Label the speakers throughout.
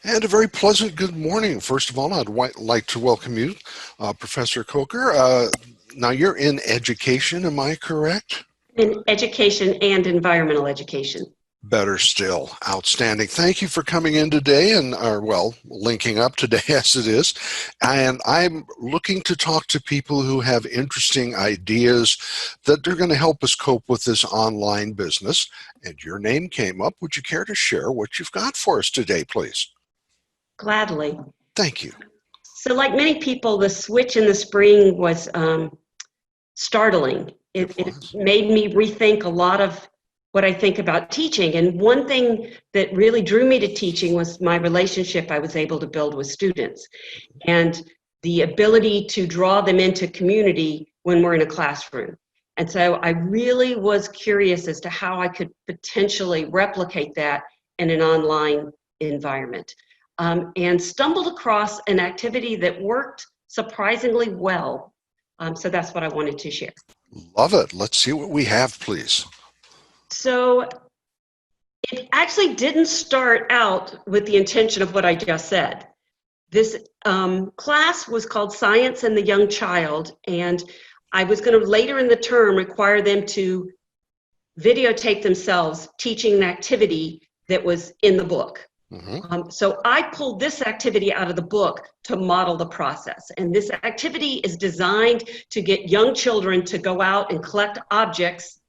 Speaker 1: And a very pleasant good morning. First of all, like to welcome you, Professor Coker. Now, you're in education, am I correct?
Speaker 2: In education and environmental education.
Speaker 1: Better still. Outstanding. Thank you for coming in today and, linking up today as it is. And I'm looking to talk to people who have interesting ideas that they're going to help us cope with this online business. And your name came up. Would you care to share what you've got for us today, please?
Speaker 2: Gladly.
Speaker 1: Thank you.
Speaker 2: So like many people, the switch in the spring was startling. It made me rethink a lot of what I think about teaching. And one thing that really drew me to teaching was my relationship I was able to build with students and the ability to draw them into community when we're in a classroom. And so I really was curious as to how I could potentially replicate that in an online environment. And stumbled across an activity that worked surprisingly well. So that's what I wanted to share.
Speaker 1: Love it. Let's see what we have, please.
Speaker 2: So it actually didn't start out with the intention of what I just said. This class was called Science and the Young Child, and I was going to later in the term require them to videotape themselves teaching an activity that was in the book. So I pulled this activity out of the book to model the process. And this activity is designed to get young children to go out and collect objects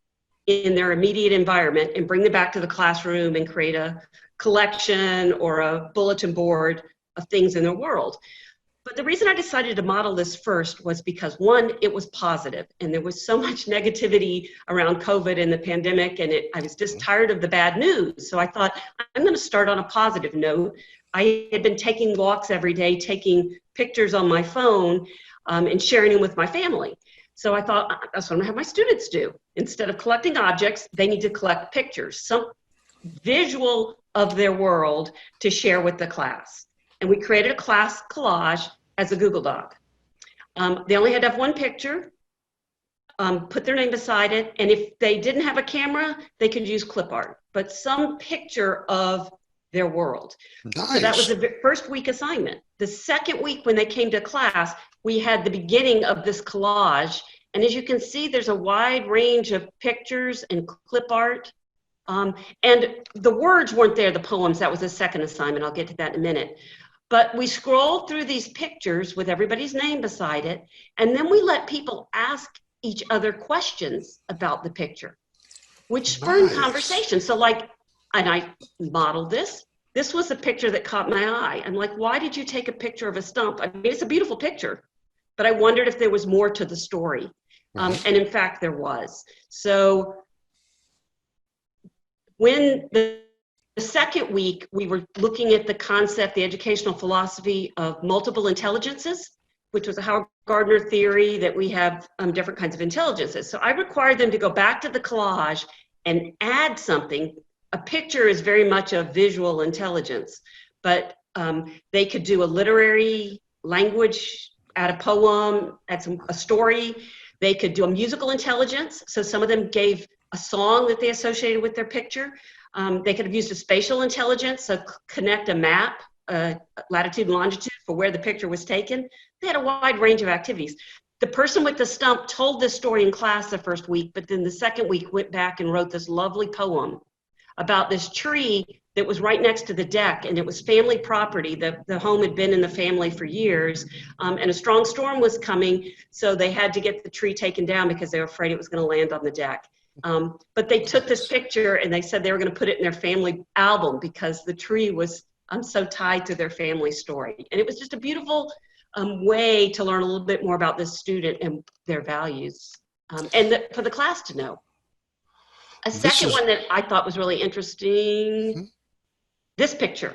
Speaker 2: in their immediate environment and bring them back to the classroom and create a collection or a bulletin board of things in their world. But the reason I decided to model this first was because, one, it was positive, and there was so much negativity around COVID and the pandemic, and I was just tired of the bad news. So I thought, I'm going to start on a positive note. I had been taking walks every day, taking pictures on my phone, and sharing them with my family. So I thought, that's what I'm going to have my students do. Instead of collecting objects, they need to collect pictures, some visual of their world to share with the class. And we created a class collage as a Google Doc. They only had to have one picture, put their name beside it, and if they didn't have a camera, they could use clip art, but some picture of their world.
Speaker 1: Nice.
Speaker 2: So that was the first week assignment. The second week when they came to class, we had the beginning of this collage, and as you can see, there's a wide range of pictures and clip art. And the words weren't there, the poems, that was the second assignment. I'll get to that in a minute. But we scrolled through these pictures with everybody's name beside it, and then we let people ask each other questions about the picture, which spurred conversation. So and I modeled this. This was a picture that caught my eye. I'm like, why did you take a picture of a stump? I mean, it's a beautiful picture, but I wondered if there was more to the story. And in fact, there was. So when the second week, we were looking at the concept, the educational philosophy of multiple intelligences, which was a Howard Gardner theory that we have different kinds of intelligences. So I required them to go back to the collage and add something. A picture is very much a visual intelligence, but they could do a literary language, add a poem, add a story. They could do a musical intelligence. So some of them gave a song that they associated with their picture. They could have used a spatial intelligence, so connect a map, latitude and longitude for where the picture was taken. They had a wide range of activities. The person with the stump told this story in class the first week, but then the second week went back and wrote this lovely poem about this tree that was right next to the deck, and it was family property. The home had been in the family for years, and a strong storm was coming, so they had to get the tree taken down because they were afraid it was going to land on the deck. But they took this picture and they said they were going to put it in their family album because the tree was so tied to their family story. And it was just a beautiful way to learn a little bit more about this student and their values, and for the class to know. A second one that I thought was really interesting, this picture.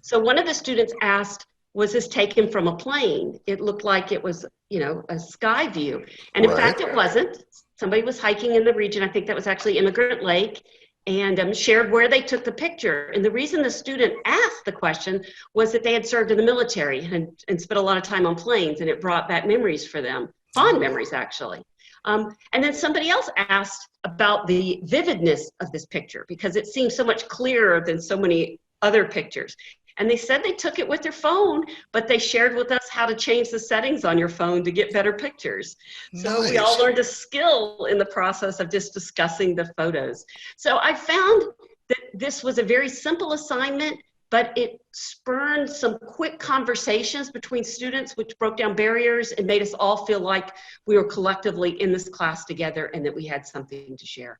Speaker 2: So one of the students asked, was this taken from a plane? It looked like it was, a sky view. And in fact, it wasn't. Somebody was hiking in the region. I think that was actually Immigrant Lake, and shared where they took the picture. And the reason the student asked the question was that they had served in the military and spent a lot of time on planes, and it brought back memories for them, fond memories actually. And then somebody else asked about the vividness of this picture because it seemed so much clearer than so many other pictures. And they said they took it with their phone, but they shared with us how to change the settings on your phone to get better pictures. So we all
Speaker 1: Nice.
Speaker 2: learned a skill in the process of just discussing the photos. So I found that this was a very simple assignment, but it spurred some quick conversations between students, which broke down barriers and made us all feel like we were collectively in this class together and that we had something to share.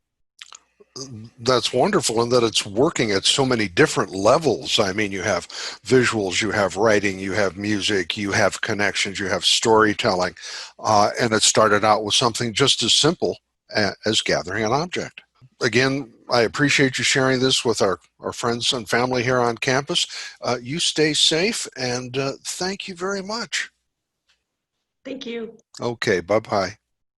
Speaker 1: That's wonderful, and that it's working at so many different levels. I mean, you have visuals, you have writing, you have music, you have connections, you have storytelling, and it started out with something just as simple as gathering an object. Again, I appreciate you sharing this with our friends and family here on campus. You stay safe, and thank you very much.
Speaker 2: Thank you.
Speaker 1: Okay, bye-bye.